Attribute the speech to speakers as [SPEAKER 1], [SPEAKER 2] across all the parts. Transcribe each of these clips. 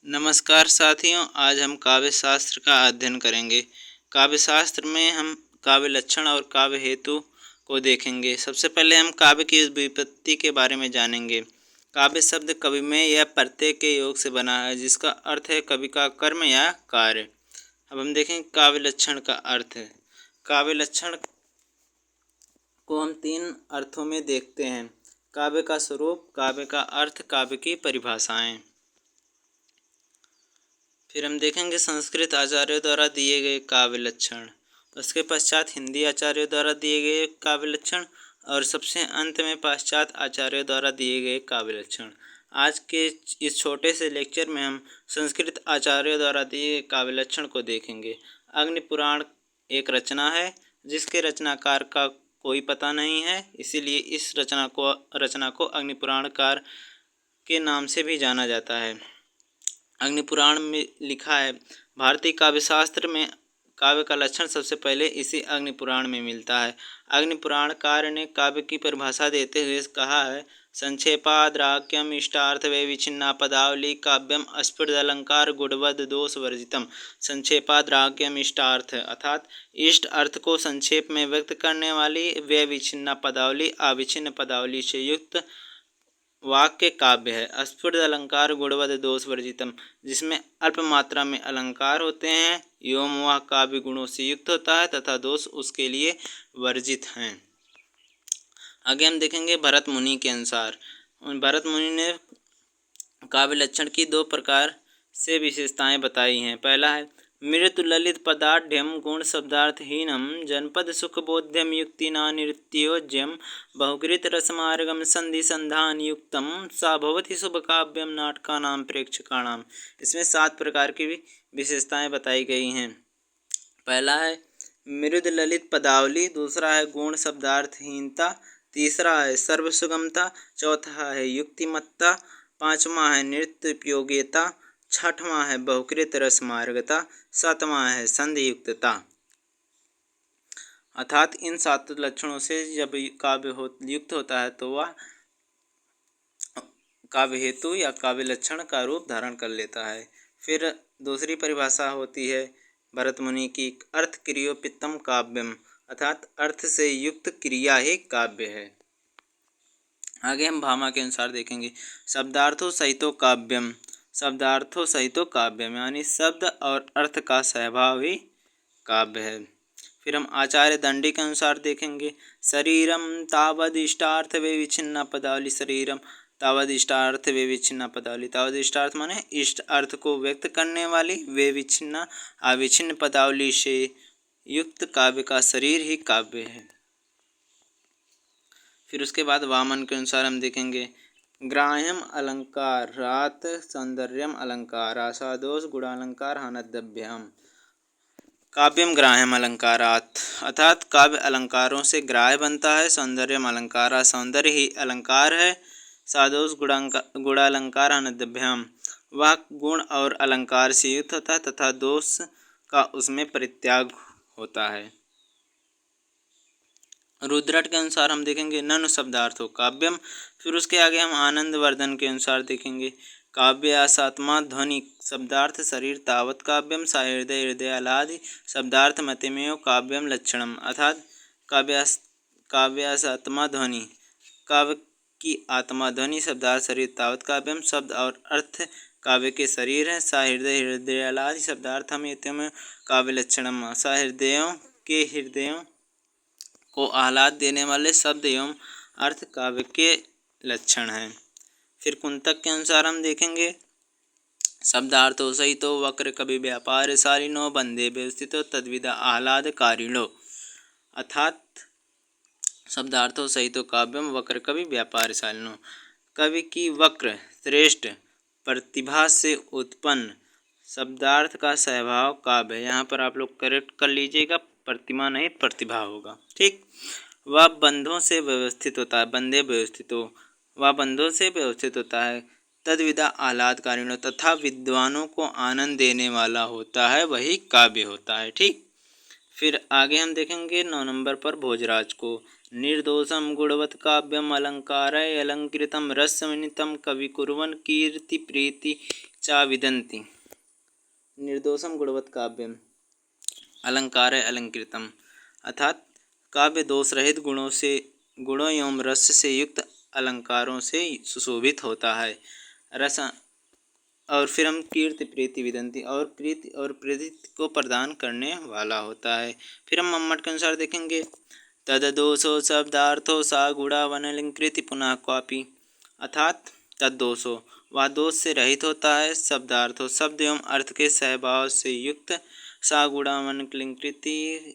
[SPEAKER 1] नमस्कार साथियों, आज हम काव्य शास्त्र का अध्ययन करेंगे। काव्य शास्त्र में हम काव्य लक्षण और काव्य हेतु को देखेंगे। सबसे पहले हम काव्य की व्युत्पत्ति के बारे में जानेंगे। काव्य शब्द कवि में या प्रत्यय के योग से बना है, जिसका अर्थ है कवि का कर्म या कार्य। अब हम देखेंगे काव्य लक्षण का अर्थ। काव्य लक्षण को हम तीन अर्थों में देखते हैं: काव्य का स्वरूप, काव्य का अर्थ, काव्य की परिभाषाएं। फिर हम देखेंगे संस्कृत आचार्यों द्वारा दिए गए काव्य लक्षण, उसके पश्चात हिंदी आचार्यों द्वारा दिए गए काव्य लक्षण और सबसे अंत में पाश्चात्य आचार्यों द्वारा दिए गए काव्य लक्षण। आज के इस छोटे से लेक्चर में हम संस्कृत आचार्यों द्वारा दिए गए काव्य लक्षण को देखेंगे। अग्नि पुराण एक रचना है जिसके रचनाकार का कोई पता नहीं है, इसीलिए इस रचना को अग्नि पुराणकार के नाम से भी जाना जाता है। अग्नि पुराण में लिखा है, भारतीय काव्य शास्त्र में काव्य का लक्षण सबसे पहले इसी अग्नि पुराण में मिलता है। अग्नि पुराणकार ने काव्य की परिभाषा देते हुए कहा है, संक्षेपाद्राक्यम इष्टार्थ वे विच्छिन्ना पदावली काव्यम अस्फुटदलंकार गुणवद दोष वर्जितम। संक्षेपाद्राक्यम इष्टार्थ अर्थात इष्ट अर्थ को संक्षेप में व्यक्त करने वाली वे विच्छिन्ना पदावली अविच्छिन्न पदावली से युक्त वाक्य काव्य है। अस्फुट अलंकार गुणवद दोष वर्जितम, जिसमें अल्प मात्रा में अलंकार होते हैं एवं वह काव्य गुणों से युक्त होता है तथा दोष उसके लिए वर्जित हैं। आगे हम देखेंगे भरत मुनि के अनुसार। भरत मुनि ने काव्य लक्षण की दो प्रकार से विशेषताएं बताई हैं। पहला है मृत ललित पदाढ़ गुण शब्दार्थहीनम जनपद सुखबोध्यम युक्तिना नित्योज्यम बहुकृत रसमार्गम संधि संधान युक्तम सा भवति शुभ काव्यम नाटकानाम प्रेक्षकाणाम। इसमें 7 प्रकार की विशेषताएं बताई गई हैं। पहला है मृद ललित पदावली, दूसरा है गुण शब्दार्थहीनता, तीसरा है सर्वसुगमता, चौथा है युक्तिमत्ता, पांचवा है नृत्य उपयोगिता, छठवां है बहुकृत रसमार्गता, सातवां है संधियुक्तता। अर्थात इन 7 लक्षणों से जब काव्य युक्त होता है तो वह काव्य हेतु या काव्य लक्षण का रूप धारण कर लेता है। फिर दूसरी परिभाषा होती है भरत मुनि की, अर्थ क्रियोपितम काव्यम, अर्थात अर्थ से युक्त क्रिया ही काव्य है। आगे हम भामा के अनुसार देखेंगे, शब्दार्थों सहितो काव्यम, शब्दार्थों सहितो काव्यम यानी शब्द और अर्थ का सहभाव ही काव्य है। फिर हम आचार्य दंडी के अनुसार देखेंगे, शरीरम तावदिष्टार्थ वे विच्छिन्ना पदावली, शरीरम तावदिष्टार्थ वे विच्छिन्ना पदावली, तावदिष्टार्थ माने इष्ट अर्थ को व्यक्त करने वाली वे विच्छिन्ना अविच्छिन्न पदावली से युक्त काव्य का शरीर ही काव्य है। फिर उसके बाद वामन के अनुसार हम देखेंगे, ग्राह्यम अलंकारात् सौंदर्यम अलंकार आसादोष गुणालंकार हानद्यभ्याम। काव्यम ग्राह्यम अलंकारात् अर्थात काव्य अलंकारों से ग्राह्य बनता है, सौंदर्यम अलंकार सौंदर्य ही अलंकार है, सादोष गुणालंकार हानद्यभ्याम वह गुण और अलंकार से युक्त होता है तथा दोष का उसमें परित्याग होता है। रुद्रट के अनुसार हम देखेंगे ननु शब्दार्थो काव्यम। फिर उसके आगे हम आनंद वर्धन के अनुसार देखेंगे, काव्य आसात्मा ध्वनि शब्दार्थ शरीर तावत काव्यम सा हृदय हृदयालादि शब्दार्थ मतिमेव काव्यम लक्षणम, अर्थात काव्यासात्मा ध्वनि काव्य की आत्मा ध्वनि शब्दार्थ शरीर तावत काव्यम शब्द और अर्थ काव्य के शरीर है, सा हृदय हृदयालादि शब्दार्थ हम काव्य लक्षणम, सा हृदयों के हृदयों को आह्लाद देने वाले शब्द एवं अर्थ काव्य के लक्षण हैं। फिर कुंतक के अनुसार हम देखेंगे, शब्दार्थो सहितो वक्र कवि व्यापार शालिनो बंदे व्यवस्थितो तद्विदा आह्लादकारिणो, अर्थात शब्दार्थो सहितो काव्यम वक्र कवि व्यापार शालिनो, कवि की वक्र श्रेष्ठ प्रतिभा से उत्पन्न शब्दार्थ का सहभाव काव्य है। यहाँ पर आप लोग करेक्ट कर लीजिएगा, प्रतिमा नहीं प्रतिभा होगा, ठीक। वह बंधों से व्यवस्थित होता है, बंदे व्यवस्थित हो, वह बंधों से व्यवस्थित होता है, तद्विदा आह्लादकारिणो तथा विद्वानों को आनंद देने वाला होता है, वही काव्य होता है, ठीक। फिर आगे हम देखेंगे 9 नंबर पर भोजराज को, निर्दोषम गुणवत् काव्यम अलंकार अलंकृतम रसमिनितम कवि कुर्वन् कीर्ति प्रीति चा विदन्ति। निर्दोषम गुणवत् काव्यम। अलंकार अलंकृतम, अर्थात काव्य दोष रहित गुणों एवं रस से युक्त अलंकारों से सुशोभित होता है। रस और फिर हम कीर्ति प्रीति विदंती, और प्रीति और प्रीति को प्रदान करने वाला होता है। फिर हम मम्मट के अनुसार देखेंगे, तद दोषो शब्दार्थो सा गुणा वनलंकृति पुनः क्वापि, अर्थात तद दोषो वह दोष से रहित होता है, शब्दार्थो शब्द एवं अर्थ के सहभाव से युक्त, सा गुणा वनलंकृति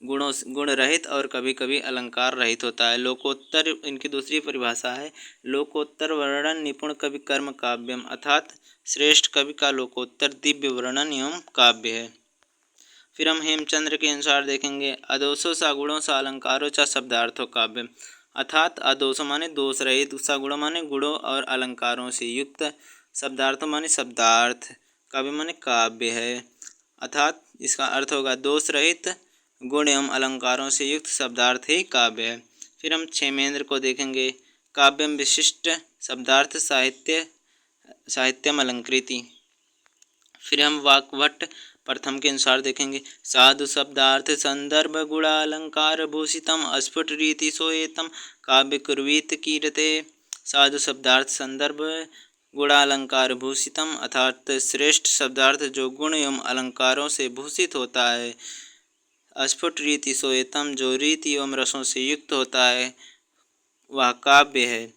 [SPEAKER 1] गुण रहित और कभी कभी अलंकार रहित होता है। लोकोत्तर इनकी दूसरी परिभाषा है, लोकोत्तर वर्णन निपुण कवि कर्म काव्यम, अर्थात श्रेष्ठ कवि का लोकोत्तर दिव्य वर्णन एवं काव्य है। फिर हम हेमचंद्र के अनुसार देखेंगे, अदोषो सागुणों सा अलंकारो चा शब्दार्थो काव्यम, अर्थात अदोषो माने दोष रहित, सागुणों माने गुणों और अलंकारों से युक्त, शब्दार्थों माने शब्दार्थ, काव्य माने काव्य है, अर्थात इसका अर्थ होगा दोष रहित गुण एवं अलंकारों से युक्त शब्दार्थ ही काव्य है। फिर हम क्षेमेंद्र को देखेंगे, काव्यम विशिष्ट शब्दार्थ साहित्यम अलंकृति। फिर हम वाक्भट्ट प्रथम के अनुसार देखेंगे, साधु शब्दार्थ संदर्भ गुणालंकार भूषितम अस्फुट रीति सोएतम काव्य कुर्वीत कीरते। साधु शब्दार्थ संदर्भ गुणालंकार भूषितम, अर्थात श्रेष्ठ शब्दार्थ जो गुण एवं अलंकारों से भूषित होता है। अस्फुट रीति सोएतम, जो रीति एवं रसों से युक्त होता है वह काव्य है।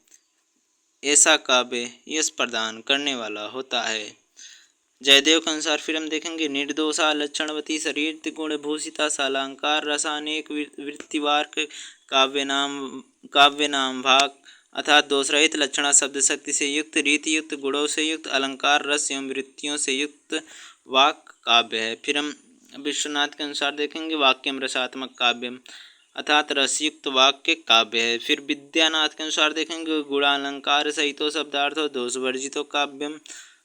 [SPEAKER 1] ऐसा काव्य यश प्रदान करने वाला होता है। जयदेव के अनुसार फिर हम देखेंगे, निर्दोषा लक्षणवती शरीर गुण भूषिता सालंकार रसानेक वृत्तिवार्क काव्य नाम भाग, अर्थात दोष रहित लक्षणा शब्द शक्ति से युक्त, रीति युक्त, गुणों से युक्त, अलंकार रस एवं वृत्तियों से युक्त वाक् काव्य है। फिर हम विश्वनाथ के अनुसार देखेंगे, वाक्यम रसात्मक काव्यम, अर्थात रसयुक्त वाक्य काव्य है। फिर विद्यानाथ के अनुसार देखेंगे, गुणालंकार सहितो शब्दार्थो दोष वर्जितो काव्यम,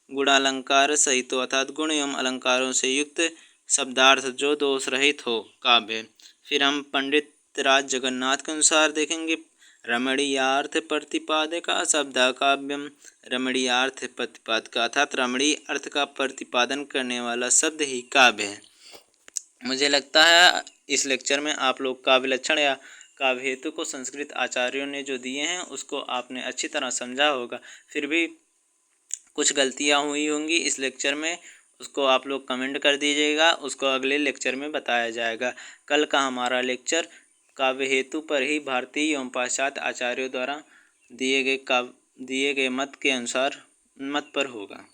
[SPEAKER 1] गुणालंकार सहितो अर्थात गुण एवं अलंकारों से युक्त शब्दार्थ जो दोष रहित हो काव्य। फिर हम पंडित राज जगन्नाथ के अनुसार देखेंगे, रमणीयार्थ प्रतिपादक शब्द काव्यम, रमणीयार्थ प्रतिपादक अर्थात रमणीय अर्थ का प्रतिपादन करने वाला शब्द ही काव्य है। मुझे लगता है इस लेक्चर में आप लोग काव्य लक्षण या काव्य हेतु को संस्कृत आचार्यों ने जो दिए हैं उसको आपने अच्छी तरह समझा होगा। फिर भी कुछ गलतियां हुई होंगी इस लेक्चर में, उसको आप लोग कमेंट कर दीजिएगा, उसको अगले लेक्चर में बताया जाएगा। कल का हमारा लेक्चर काव्य हेतु पर ही भारतीय एवं पाश्चात्य आचार्यों द्वारा दिए गए मत के अनुसार मत पर होगा।